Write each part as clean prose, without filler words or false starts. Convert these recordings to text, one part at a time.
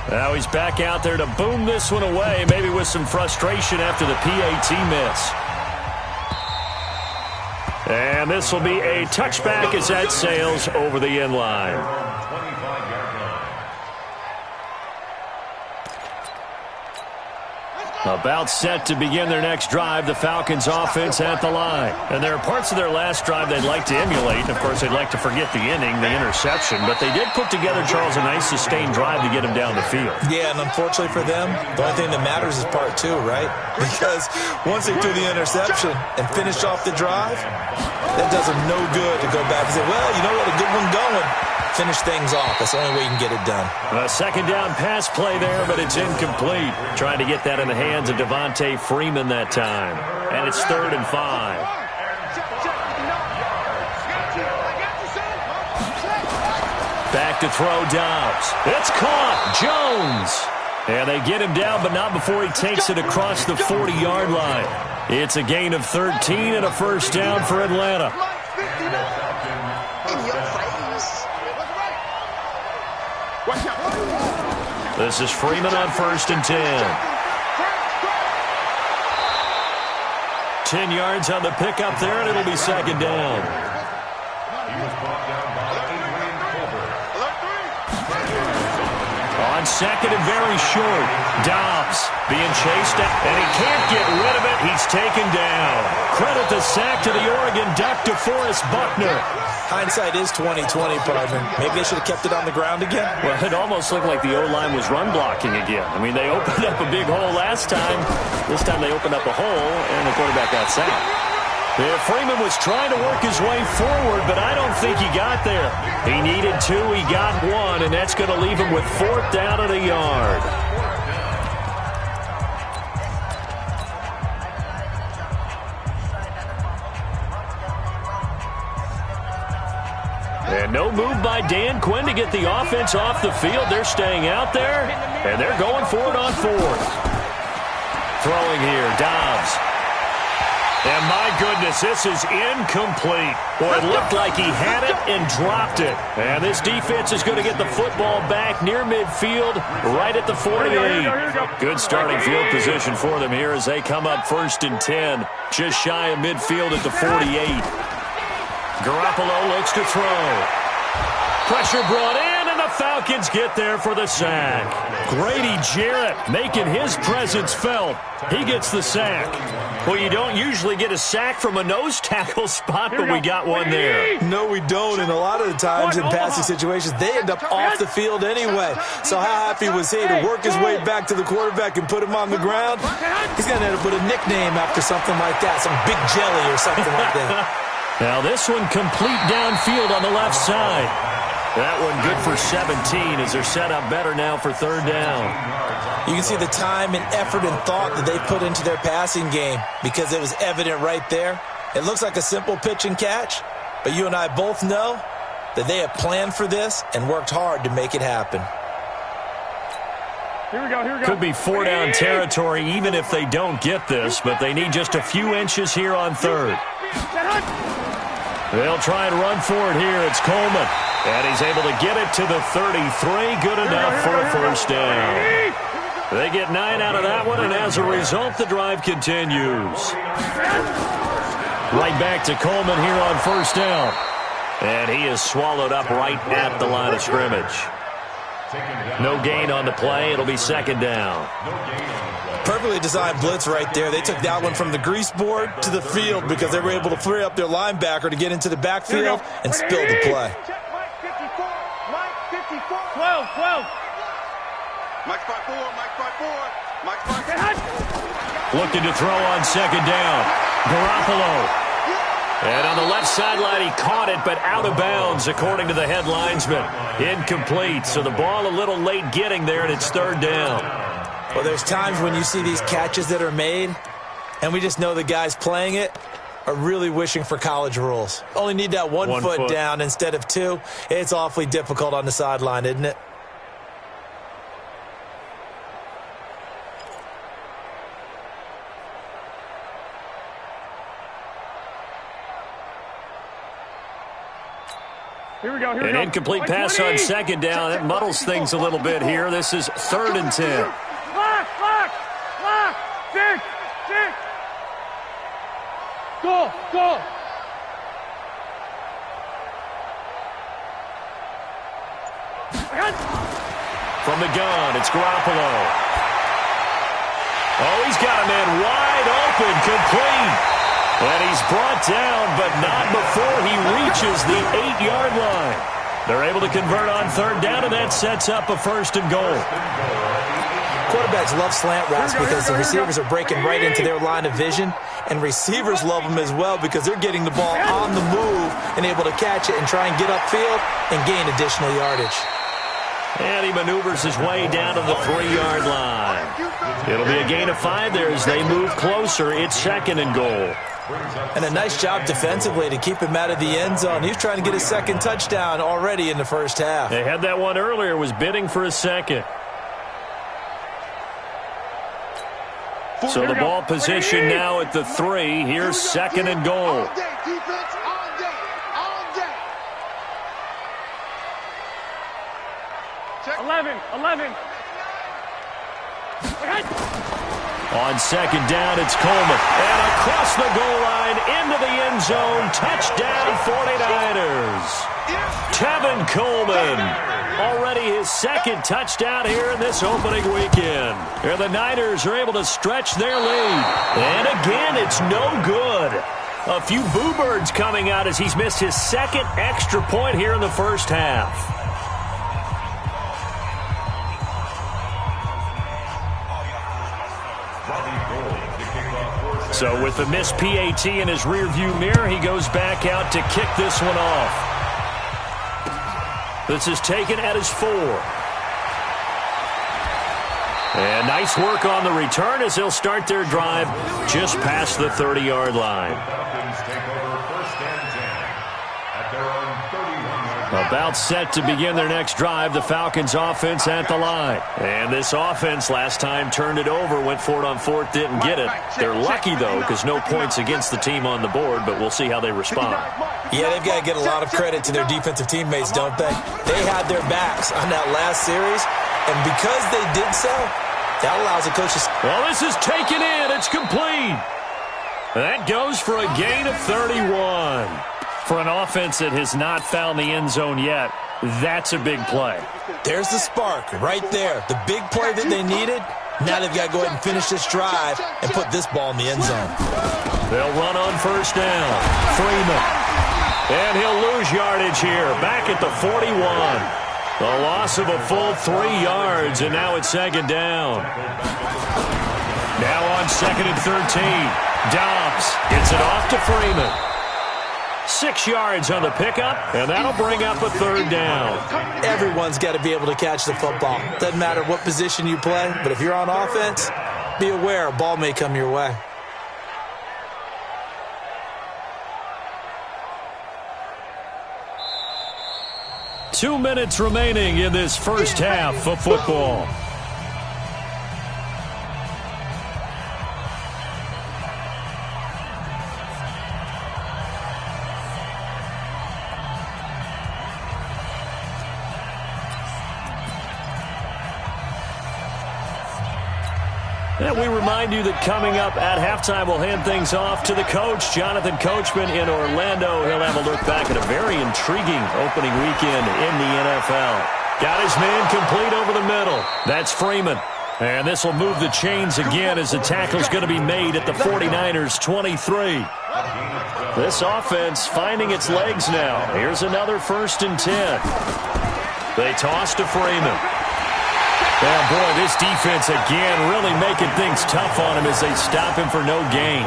Now he's back out there to boom this one away, maybe with some frustration after the PAT miss. And this will be a touchback as that sails over the end line. About set to begin their next drive, the Falcons offense at the line. And there are parts of their last drive they'd like to emulate. Of course, they'd like to forget the inning, the interception. But they did put together, Charles, a nice sustained drive to get them down the field. Yeah, and unfortunately for them, the only thing that matters is part two, right? Because once they threw the interception and finished off the drive, that does them no good to go back and say, well, you know what, a good one going. Finish things off. That's the only way you can get it done. A second down pass play there, but it's incomplete. Trying to get that in the hands of Devontae Freeman that time. And it's 3rd and 5. Back to throw Dobbs. It's caught. Jones. And they get him down, but not before he takes it across the 40-yard line. It's a gain of 13 and a first down for Atlanta. This is Freeman on 1st and 10. 10 yards on the pickup there, and it'll be 2nd down. On 2nd and very short. Dobbs being chased, and he can't get rid of it. He's taken down. Credit the sack to the Oregon Duck, DeForest Buckner. Hindsight is 20/20, partner. Maybe they should have kept it on the ground again. Well, it almost looked like the O-line was run blocking again. I mean, they opened up a big hole last time. This time they opened up a hole, and the quarterback got sacked. Yeah, Freeman was trying to work his way forward, but I don't think he got there. He needed 2, he got 1, and that's going to leave him with 4th down and a yard. And no move by Dan Quinn to get the offense off the field. They're staying out there, and they're going for it on 4th. Throwing here, Dobbs. And my goodness, this is incomplete. Boy, it looked like he had it and dropped it. And this defense is going to get the football back near midfield, right at the 48. Good starting field position for them here as they come up 1st and 10, just shy of midfield at the 48. Garoppolo looks to throw. Pressure brought in, and the Falcons get there for the sack. Grady Jarrett making his presence felt. He gets the sack. Well, you don't usually get a sack from a nose tackle spot, but we got one there. No, we don't, and a lot of the times in passing situations, they end up off the field anyway. So how happy was he to work his way back to the quarterback and put him on the ground? He's going to end up with a nickname after something like that, some Big Jelly or something like that. Now this one complete downfield on the left side. That one good for 17 as they're set up better now for 3rd down. You can see the time and effort and thought that they put into their passing game because it was evident right there. It looks like a simple pitch and catch, but you and I both know that they have planned for this and worked hard to make it happen. Here we go. Could be 4-down territory even if they don't get this, but they need just a few inches here on 3rd. They'll try and run for it here. It's Coleman. And he's able to get it to the 33. Good enough for a 1st down. They get 9 out of that one, and as a result, the drive continues. Right back to Coleman here on 1st down. And he is swallowed up right at the line of scrimmage. No gain on the play. It'll be 2nd down. Perfectly designed blitz right there. They took that one from the grease board to the field because they were able to free up their linebacker to get into the backfield and spill the play. Mike 54. Mike 54. 12. Mike 54. Mike 54. Mike 54. Looking to throw on 2nd down. Garoppolo. And on the left sideline, he caught it, but out of bounds, according to the head linesman. Incomplete, so the ball a little late getting there, and it's 3rd down. Well, there's times when you see these catches that are made, and we just know the guys playing it are really wishing for college rules. Only need that one foot down instead of 2. It's awfully difficult on the sideline, isn't it? An incomplete pass on second down. That muddles things a little bit here. This is 3rd and 10. Lock. 6. Go. From the gun, it's Garoppolo. Oh, he's got a man wide open, complete. And he's brought down, but not before he reaches the 8-yard line. They're able to convert on 3rd down, and that sets up a 1st and goal. Quarterbacks love slant routes because the receivers are breaking right into their line of vision, and receivers love them as well because they're getting the ball on the move and able to catch it and try and get upfield and gain additional yardage. And he maneuvers his way down to the 3-yard line. It'll be a gain of 5 there as they move closer. It's 2nd and goal. And a nice job defensively to keep him out of the end zone. He was trying to get his 2nd touchdown already in the first half. They had that one earlier, was bidding for a 2nd. So the ball position now at the 3. Here's 2nd and goal. All day, defense, all day. Check. 11. On 2nd down, it's Coleman. And across the goal line, into the end zone. Touchdown, 49ers. Tevin Coleman. Already his 2nd touchdown here in this opening weekend. Here the Niners are able to stretch their lead. And again, it's no good. A few boo birds coming out as he's missed his 2nd extra point here in the first half. So with the missed PAT in his rearview mirror, he goes back out to kick this one off. This is taken at his 4. And nice work on the return as they'll start their drive just past the 30-yard line. About set to begin their next drive, the Falcons offense at the line. And this offense last time turned it over, went for it on 4th, didn't get it. They're lucky, though, because no points against the team on the board, but we'll see how they respond. Yeah, they've got to get a lot of credit to their defensive teammates, don't they? They had their backs on that last series, and because they did so, that allows the coaches. Well, this is taken in. It's complete. That goes for a gain of 31. For an offense that has not found the end zone yet, that's a big play. There's the spark right there. The big play that they needed. Now they've got to go ahead and finish this drive and put this ball in the end zone. They'll run on 1st down. Freeman. And he'll lose yardage here. Back at the 41. The loss of a full 3 yards, and now it's 2nd down. Now on 2nd and 13. Dobbs gets it off to Freeman. 6 yards on the pickup, and that'll bring up a 3rd down. Everyone's got to be able to catch the football. Doesn't matter what position you play, but if you're on offense, be aware a ball may come your way. Two minutes remaining in this first half of football. And we remind you that coming up at halftime, we'll hand things off to the coach, Jonathan Coachman in Orlando. He'll have a look back at a very intriguing opening weekend in the NFL. Got his man complete over the middle. That's Freeman. And this will move the chains again as the tackle's going to be made at the 49ers 23. This offense finding its legs now. Here's another 1st and 10. They toss to Freeman. Oh, boy, this defense again really making things tough on him as they stop him for no gain.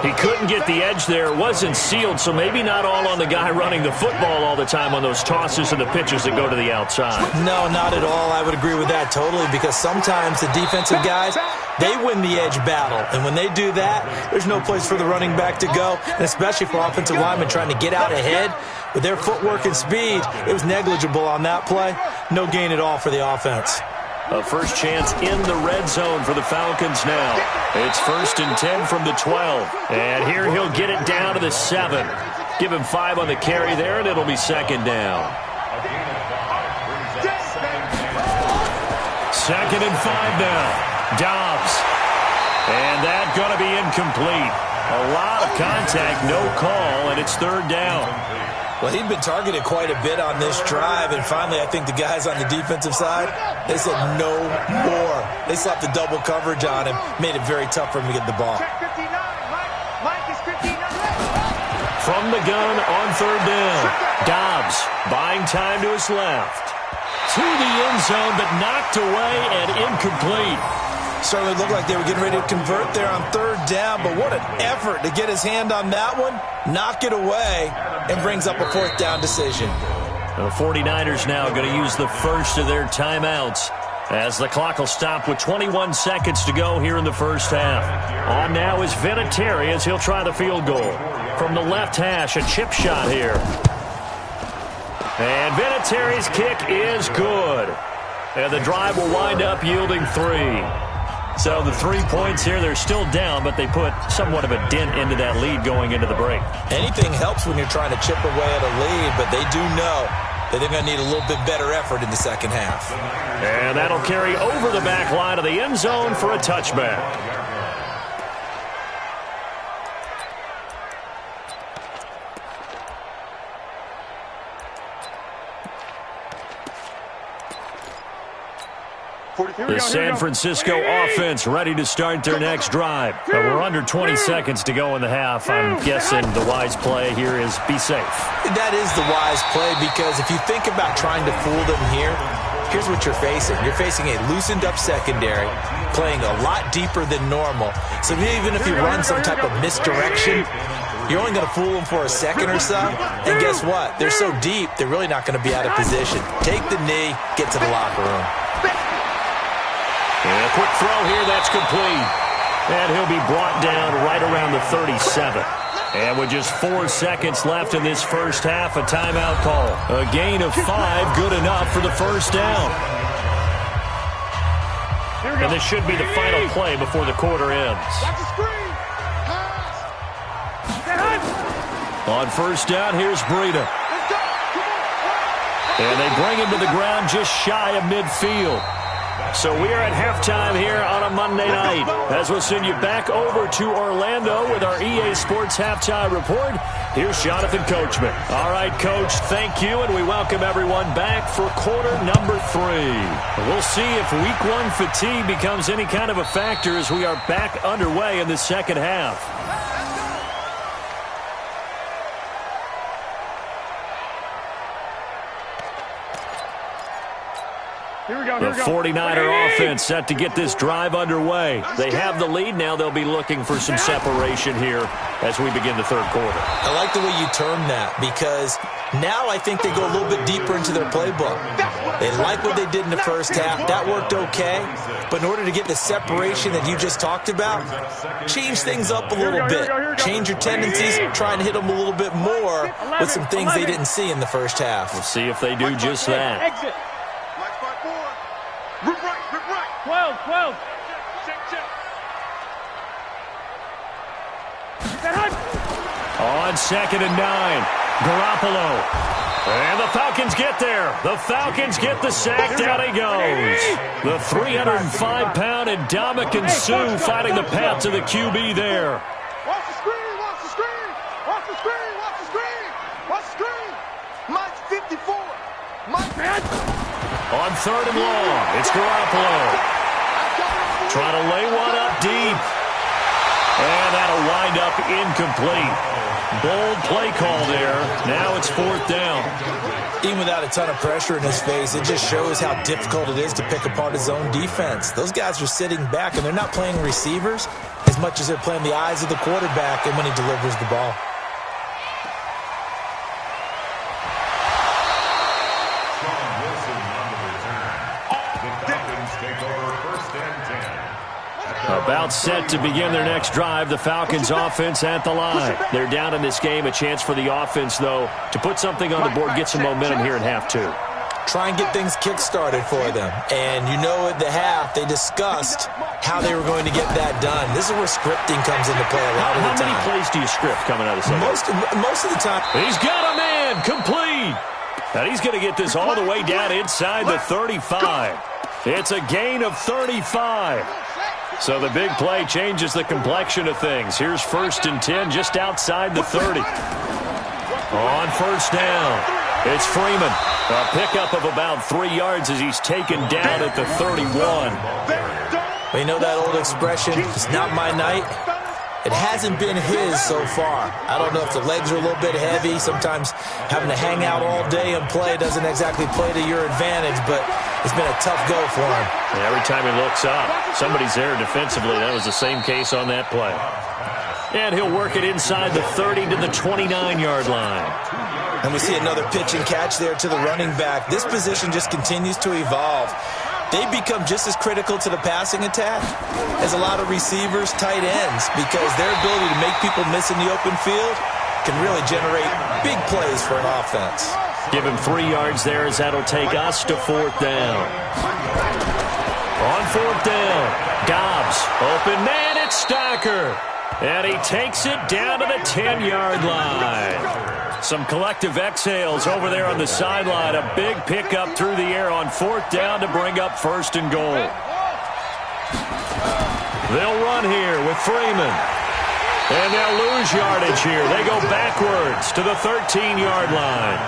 He couldn't get the edge there. It wasn't sealed, so maybe not all on the guy running the football all the time on those tosses and the pitches that go to the outside. No, not at all. I would agree with that totally because sometimes the defensive guys, they win the edge battle. And when they do that, there's no place for the running back to go, and especially for offensive linemen trying to get out ahead. With their footwork and speed, it was negligible on that play. No gain at all for the offense. A first chance in the red zone for the Falcons now. It's 1st and 10 from the 12. And here he'll get it down to the 7. Give him 5 on the carry there, and it'll be second down. Second and 5 now. Dobbs. And that's going to be incomplete. A lot of contact, no call, and it's third down. Well, he'd been targeted quite a bit on this drive, and finally I think the guys on the defensive side, they said no more. They slapped the double coverage on him, made it very tough for him to get the ball. From the gun on third down, Dobbs buying time to his left. To the end zone, but knocked away and incomplete. Certainly looked like they were getting ready to convert there on third down, but what an effort to get his hand on that one, knock it away, and brings up a fourth down decision. The 49ers now going to use the first of their timeouts as the clock will stop with 21 seconds to go here in the first half. On now is Vinatieri as he'll try the field goal. From the left hash, a chip shot here. And Vinatieri's kick is good. And the drive will wind up yielding 3. So the 3 points here, they're still down, but they put somewhat of a dent into that lead going into the break. Anything helps when you're trying to chip away at a lead, but they do know that they're going to need a little bit better effort in the second half. And that'll carry over the back line of the end zone for a touchback. The San Francisco offense ready to start their next drive. We're under 20 seconds to go in the half. I'm guessing the wise play here is be safe. That is the wise play, because if you think about trying to fool them here, here's what you're facing. You're facing a loosened up secondary, playing a lot deeper than normal. So even if you run some type of misdirection, you're only going to fool them for a second or so. And guess what? They're so deep, they're really not going to be out of position. Take the knee, get to the locker room. And a quick throw here, that's complete. And he'll be brought down right around the 37. And with just 4 seconds left in this first half, a timeout call. A gain of 5, good enough for the first down. And this should be the final play before the quarter ends. On first down, here's Breida. And they bring him to the ground just shy of midfield. So we are at halftime here on a Monday night as we'll send you back over to Orlando with our EA Sports Halftime Report. Here's Jonathan Coachman. All right, Coach, thank you, and we welcome everyone back for quarter number 3. We'll see if week 1 fatigue becomes any kind of a factor as we are back underway in the second half. The 49er offense set to get this drive underway. They have the lead now. They'll be looking for some separation here as we begin the third quarter. I like the way you term that, because now I think they go a little bit deeper into their playbook. They like what they did in the first half. That worked okay. But in order to get the separation that you just talked about, change things up a little bit. Change your tendencies, try and hit them a little bit more with some things they didn't see in the first half. We'll see if they do just that. 12. On second and 9, Garoppolo. And the Falcons get there. The Falcons get the sack. Down he goes. The 305-pound Ndamukong Suh fighting the path to the QB there. Watch the screen. Mike 54. On third and long, it's Garoppolo. Trying to lay one up deep. And that'll wind up incomplete. Bold play call there. Now it's fourth down. Even without a ton of pressure in his face, it just shows how difficult it is to pick apart his own defense. Those guys are sitting back, and they're not playing receivers as much as they're playing the eyes of the quarterback and when he delivers the ball. About set to begin their next drive, the Falcons offense at the line. They're down in this game. A chance for the offense, though, to put something on the board, get some momentum here in half 2. try and get things kick-started for them. And you know at the half, they discussed how they were going to get that done. This is where scripting comes into play a lot of the time. How many plays do you script coming out of the second? Most of the time. He's got a man complete. And he's going to get this all the way down inside the 35. It's a gain of 35. So the big play changes the complexion of things. Here's 1st and 10 just outside the 30. On first down, it's Freeman. A pickup of about 3 yards as he's taken down at the 31. Well, you know that old expression, it's not my night? It hasn't been his so far. I don't know if the legs are a little bit heavy. Sometimes having to hang out all day and play doesn't exactly play to your advantage, but it's been a tough go for him. And every time he looks up, somebody's there defensively. That was the same case on that play. And he'll work it inside the 30 to the 29-yard line. And we see another pitch and catch there to the running back. This position just continues to evolve. They become just as critical to the passing attack as a lot of receivers, tight ends, because their ability to make people miss in the open field can really generate big plays for an offense. Give him 3 yards there as that'll take us to 4th down. On 4th down, Dobbs, open man, it's Stacker. And he takes it down to the 10-yard line. Some collective exhales over there on the sideline. A big pickup through the air on 4th down to bring up 1st and goal. They'll run here with Freeman. And they'll lose yardage here. They go backwards to the 13-yard line.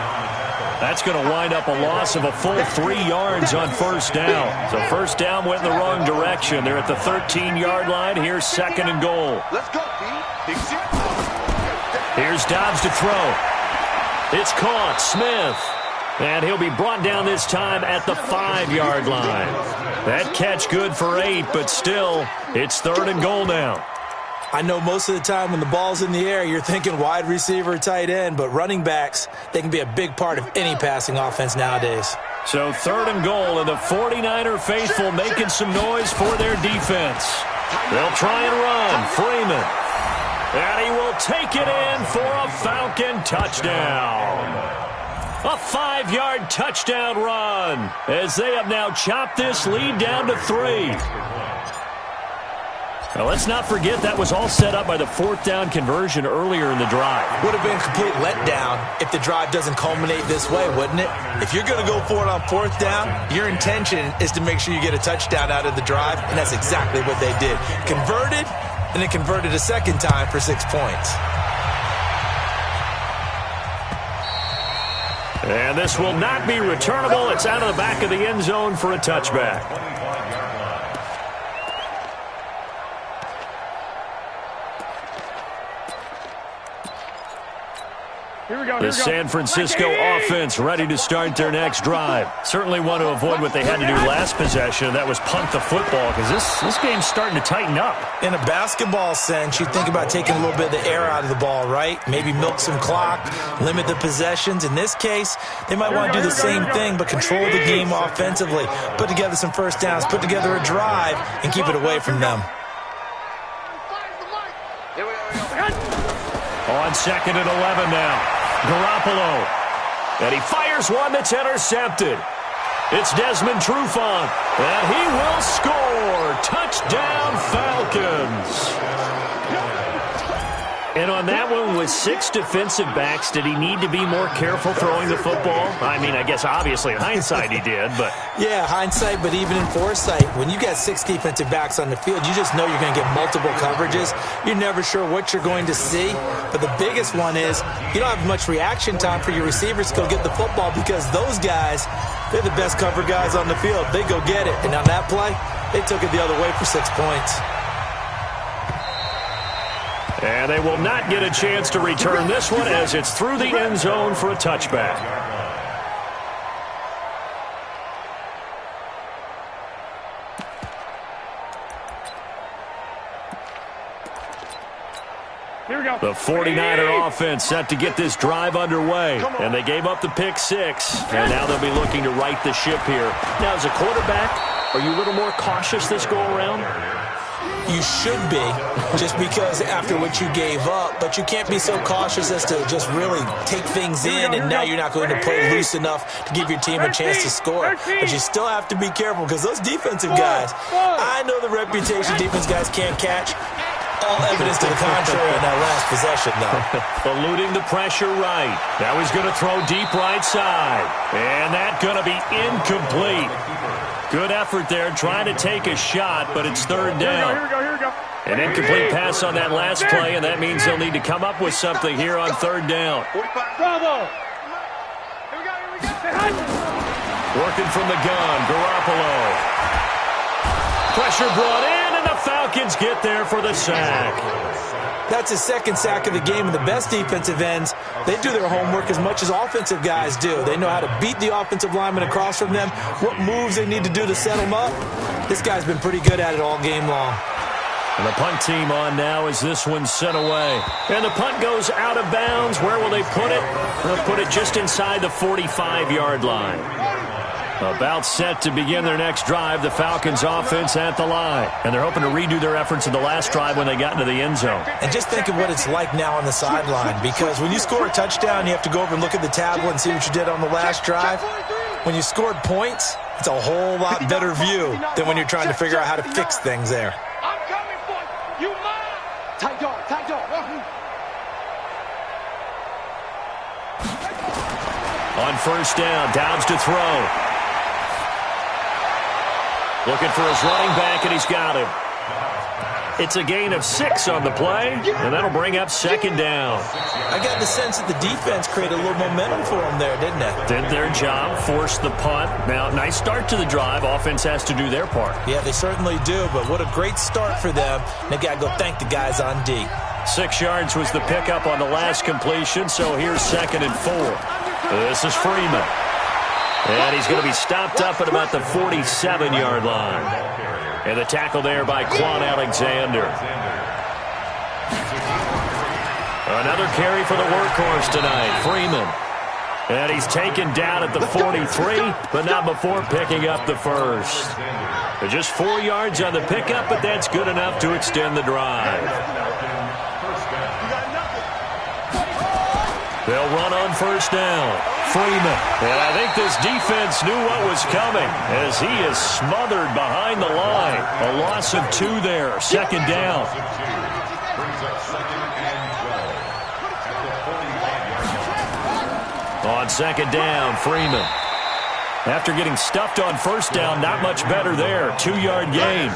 That's going to wind up a loss of a full 3 yards on 1st down. So 1st down went in the wrong direction. They're at the 13-yard line. Here's 2nd and goal. Let's go, Big shit. Here's Dobbs to throw. It's caught. Smith. And he'll be brought down this time at the 5-yard line. That catch good for 8, but still, it's 3rd and goal now. I know most of the time when the ball's in the air, you're thinking wide receiver, tight end, but running backs, they can be a big part of any passing offense nowadays. So 3rd and goal, and the 49er faithful making some noise for their defense. They'll try and run. Freeman. And he will take it in for a Falcon touchdown. A 5-yard touchdown run as they have now chopped this lead down to 3. Now, let's not forget that was all set up by the 4th down conversion earlier in the drive. Would have been a complete letdown if the drive doesn't culminate this way, wouldn't it? If you're going to go for it on 4th down, your intention is to make sure you get a touchdown out of the drive, and that's exactly what they did. Converted, and then converted a second time for 6 points. And this will not be returnable. It's out of the back of the end zone for a touchback. The San Francisco offense ready to start their next drive. Certainly want to avoid what they had to do last possession. That was punt the football, because this game's starting to tighten up. In a basketball sense, you think about taking a little bit of the air out of the ball, right? Maybe milk some clock, limit the possessions. In this case, they might want to do the same thing, but control the game offensively. Put together some 1st downs, put together a drive, and keep it away from them. On 2nd and 11 now. Garoppolo. And he fires one that's intercepted. It's Desmond Trufant. And he will score. Touchdown, Falcons. And on that one, with 6 defensive backs, did he need to be more careful throwing the football? I mean, I guess obviously in hindsight he did, but... Yeah, hindsight, but even in foresight, when you got 6 defensive backs on the field, you just know you're going to get multiple coverages. You're never sure what you're going to see. But the biggest one is you don't have much reaction time for your receivers to go get the football, because those guys, they're the best cover guys on the field. They go get it. And on that play, they took it the other way for 6 points. And they will not get a chance to return this one as it's through the end zone for a touchback. Here we go. The 49er offense set to get this drive underway. And they gave up the pick 6. And now they'll be looking to right the ship here. Now, as a quarterback, are you a little more cautious this go-around? You should be, just because after what you gave up, but you can't be so cautious as to just really take things in, and now you're not going to play loose enough to give your team a chance to score. But you still have to be careful, because those defensive guys, I know the reputation defense guys can't catch. All evidence to the contrary on that last possession, though. Eluding the pressure right. Now he's going to throw deep right side. And that's going to be incomplete. Good effort there trying to take a shot, but it's third down. Here we go. An incomplete pass on that last play, and that means they'll need to come up with something here on third down. Bravo. Here we go. Working from the gun, Garoppolo. Pressure brought in, and the Falcons get there for the sack. That's his second sack of the game, and the best defensive ends, they do their homework as much as offensive guys do. They know how to beat the offensive lineman across from them, what moves they need to do to set them up. This guy's been pretty good at it all game long. And the punt team on now as this one's sent away. And the punt goes out of bounds. Where will they put it? They'll put it just inside the 45-yard line. About set to begin their next drive, the Falcons offense at the line. And they're hoping to redo their efforts in the last drive when they got into the end zone. And just think of what it's like now on the sideline, because when you score a touchdown, you have to go over and look at the tablet and see what you did on the last drive. When you scored points, it's a whole lot better view than when you're trying to figure out how to fix things there. I'm coming for you. You mine. Tight dog. On first down, Dobbs to throw. Looking for his running back, and he's got him. It's a gain of 6 on the play, and that'll bring up second down. I got the sense that the defense created a little momentum for them there, didn't it? Did their job, forced the punt. Now, nice start to the drive. Offense has to do their part. Yeah, they certainly do, but what a great start for them. They've got to go thank the guys on D. 6 yards was the pickup on the last completion, so here's 2nd and 4. This is Freeman. And he's going to be stopped up at about the 47-yard line. And the tackle there by Quan Alexander. Another carry for the workhorse tonight, Freeman. And he's taken down at the 43, but not before picking up the first. Just 4 yards on the pickup, but that's good enough to extend the drive. They'll run on first down. Freeman. And I think this defense knew what was coming as he is smothered behind the line. A loss of 2 there. 2nd down. On 2nd down, Freeman. After getting stuffed on first down, not much better there. 2-yard gain.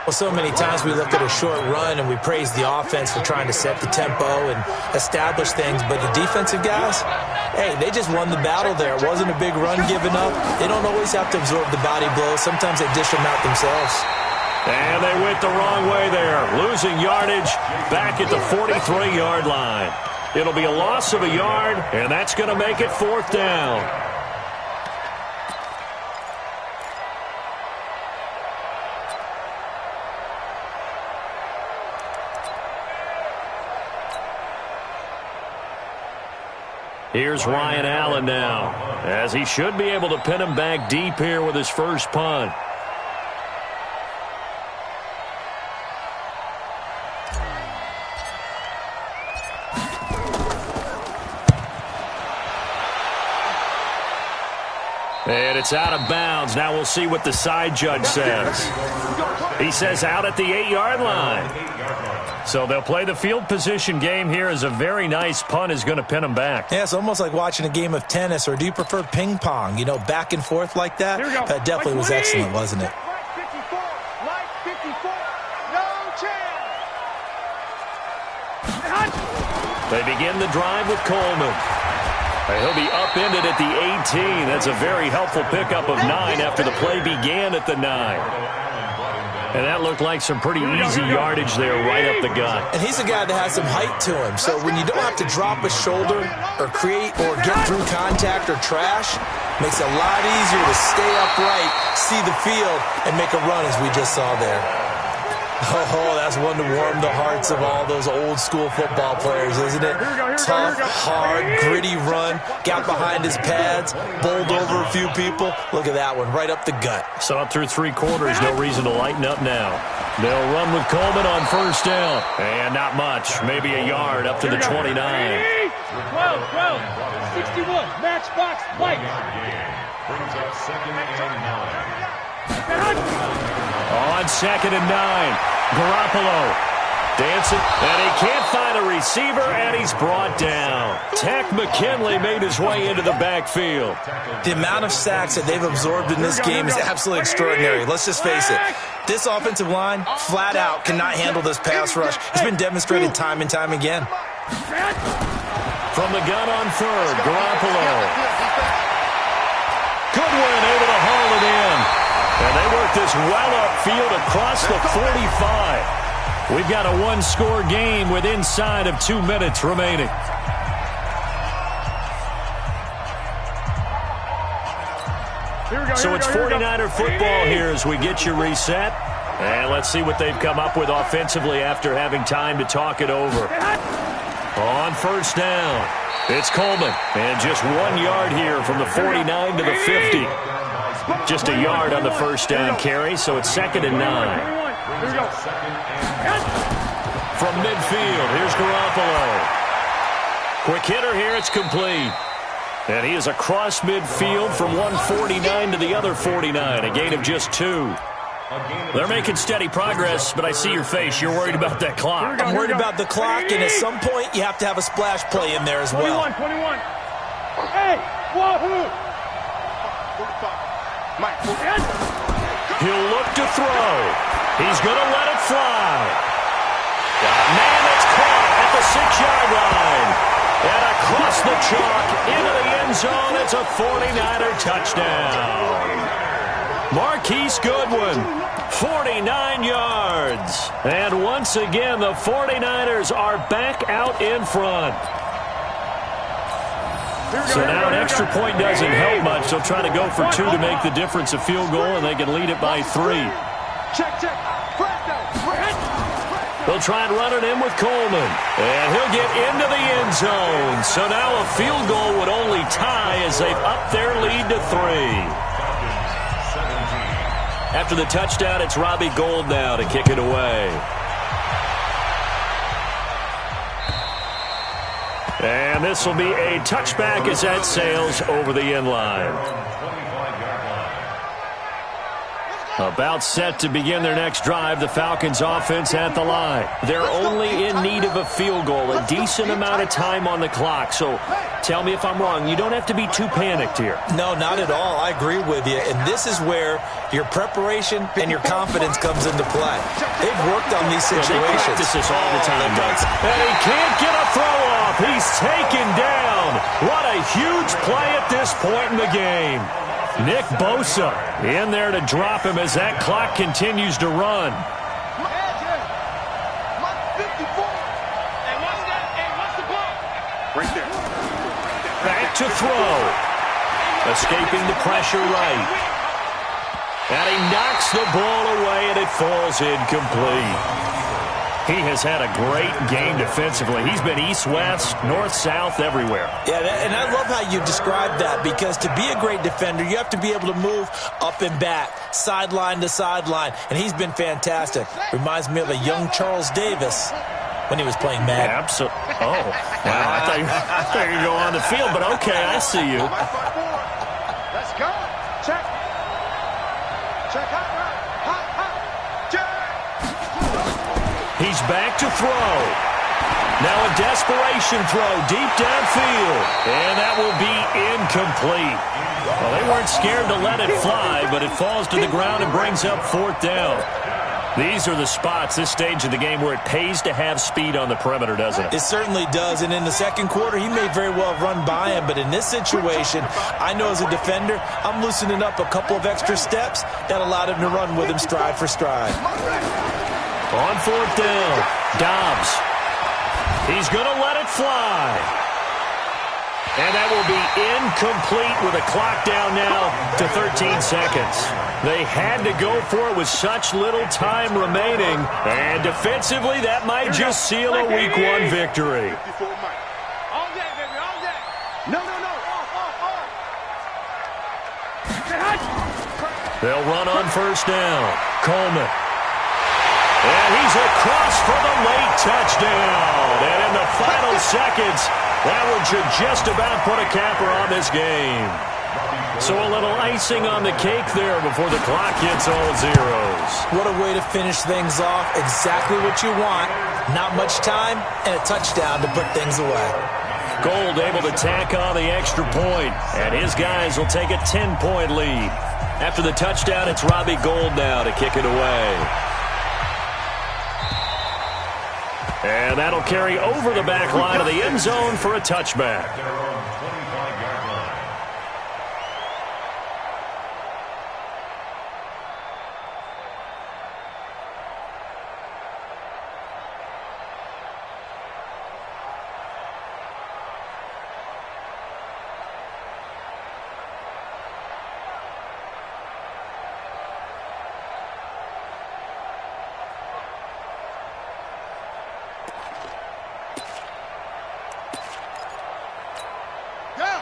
Well, so many times we look at a short run and we praise the offense for trying to set the tempo and establish things, but the defensive guys, hey, they just won the battle there. It wasn't a big run given up. They don't always have to absorb the body blows. Sometimes they dish them out themselves. And they went the wrong way there, losing yardage back at the 43-yard line. It'll be a loss of a yard, and that's going to make it 4th down. Here's Ryan Allen now, as he should be able to pin him back deep here with his first punt. And it's out of bounds. Now we'll see what the side judge says. He says out at the 8-yard line. So they'll play the field position game here as a very nice punt is going to pin them back. Yeah, it's almost like watching a game of tennis, or do you prefer ping pong? You know, back and forth like that? That definitely was excellent, wasn't it? Like 54, no chance. They begin the drive with Coleman. He'll be upended at the 18. That's a very helpful pickup of 9 after the play began at the 9. And that looked like some pretty easy yardage there right up the gut. And he's a guy that has some height to him. So when you don't have to drop a shoulder or create or get through contact or trash, makes it a lot easier to stay upright, see the field, and make a run as we just saw there. Oh, that's one to warm the hearts of all those old school football players, isn't it? Tough, hard, gritty run, got behind his pads, bowled over a few people. Look at that one, right up the gut. So up through 3 quarters, no reason to lighten up now. They'll run with Coleman on first down. And not much, maybe a yard up to the 29. 12, 61, matchbox, Mike. Brings up 2nd and 9. On 2nd and 9, Garoppolo dancing, and he can't find a receiver, and he's brought down. Tech McKinley made his way into the backfield. The amount of sacks that they've absorbed in this game is absolutely extraordinary. Let's just face it. This offensive line, flat out, cannot handle this pass rush. It's been demonstrated time and time again. From the gun on 3rd, Garoppolo. Goodwin able to haul it in. And they work this well upfield across the 45. We've got a 1-score game with inside of 2 minutes remaining. So it's 49er football here as we get you reset. And let's see what they've come up with offensively after having time to talk it over. On first down, it's Coleman. And just 1 yard here from the 49 to the 50. Just a yard on the first down carry, so it's 2nd and 9. From midfield, here's Garoppolo. Quick hitter here, it's complete. And he is across midfield from 149 to the other 49, a gain of just 2. They're making steady progress, but I see your face. You're worried about that clock. I'm worried about the clock, and at some point, you have to have a splash play in there as well. 21. Hey, wahoo! He'll look to throw. He's going to let it fly. Man, that's caught at the 6-yard line. And across the chalk into the end zone, it's a 49er touchdown. Marquise Goodwin, 49 yards. And once again, the 49ers are back out in front. So now an extra point doesn't help much. They'll try to go for 2 to make the difference a field goal, and they can lead it by 3. They'll try and run it in with Coleman. And he'll get into the end zone. So now a field goal would only tie as they've upped their lead to 3. After the touchdown, it's Robbie Gould now to kick it away. And this will be a touchback as that sails over the end line. About set to begin their next drive, the Falcons offense at the line. They're only in need of a field goal, a decent amount of time on the clock. So tell me if I'm wrong. You don't have to be too panicked here. No, not at all. I agree with you. And this is where your preparation and your confidence comes into play. They've worked on these situations. They practice this all the time, guys. And he can't get a throw off. He's taken down. What a huge play at this point in the game. Nick Bosa in there to drop him as that clock continues to run. Back to throw. Escaping the pressure right. And he knocks the ball away and it falls incomplete. He has had a great game defensively. He's been east-west, north-south, everywhere. Yeah, and I love how you described that, because to be a great defender, you have to be able to move up and back, sideline to sideline, and he's been fantastic. Reminds me of a young Charles Davis when he was playing Madden. Yeah, absolutely. Oh, wow. I thought you were going to go on the field, but okay, I see you. Let's go. Check. Check out. He's back to throw. Now a desperation throw deep downfield. And that will be incomplete. Well, they weren't scared to let it fly, but it falls to the ground and brings up 4th down. These are the spots, this stage of the game, where it pays to have speed on the perimeter, doesn't it? It certainly does, and in the second quarter, he may very well run by him, but in this situation, I know as a defender, I'm loosening up a couple of extra steps that allowed him to run with him stride for stride. On 4th down, Dobbs. He's going to let it fly. And that will be incomplete with a clock down now to 13 seconds. They had to go for it with such little time remaining. And defensively, that might just seal a Week 1 victory. All day, baby, all day. No. They'll run on first down. Coleman. And he's across for the late touchdown. And in the final seconds, that one should just about put a capper on this game. So a little icing on the cake there before the clock hits all zeros. What a way to finish things off. Exactly what you want. Not much time and a touchdown to put things away. Gold able to tack on the extra point, and his guys will take a 10-point lead. After the touchdown, it's Robbie Gould now to kick it away. And that'll carry over the back line of the end zone for a touchback.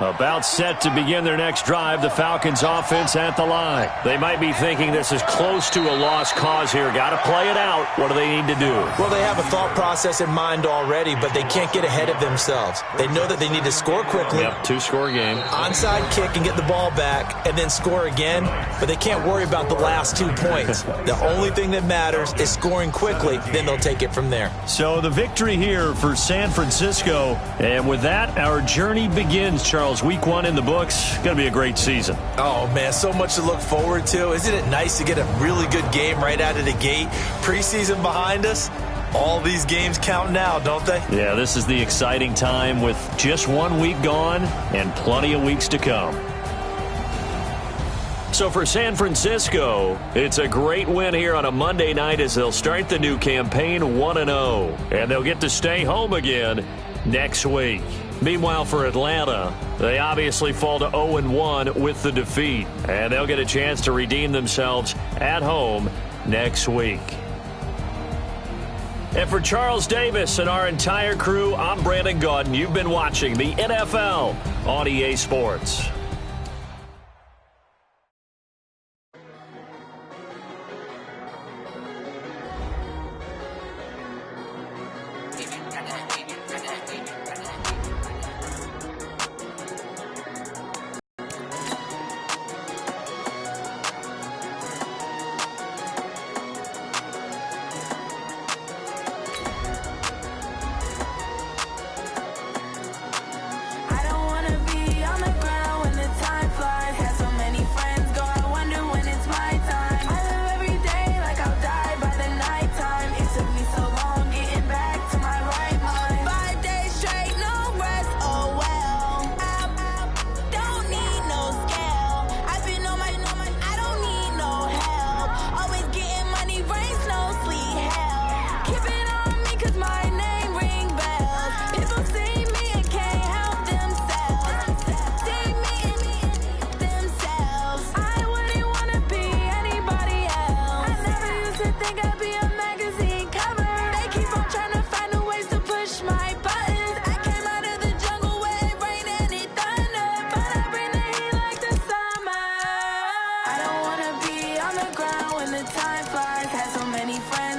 About set to begin their next drive, the Falcons offense at the line. They might be thinking this is close to a lost cause here. Got to play it out. What do they need to do? Well, they have a thought process in mind already, but they can't get ahead of themselves. They know that they need to score quickly. Yep, 2-score game. Onside kick and get the ball back and then score again, but they can't worry about the last 2 points. The only thing that matters is scoring quickly, then they'll take it from there. So the victory here for San Francisco, and with that, our journey begins, Charles. Week 1 in the books. Going to be a great season. Oh, man, so much to look forward to. Isn't it nice to get a really good game right out of the gate? Preseason behind us. All these games count now, don't they? Yeah, this is the exciting time with just 1 week gone and plenty of weeks to come. So for San Francisco, it's a great win here on a Monday night as they'll start the new campaign 1-0. And they'll get to stay home again next week. Meanwhile, for Atlanta, they obviously fall to 0-1 with the defeat, and they'll get a chance to redeem themselves at home next week. And for Charles Davis and our entire crew, I'm Brandon Gaudin. You've been watching the NFL on EA Sports. Time flies, had so many friends.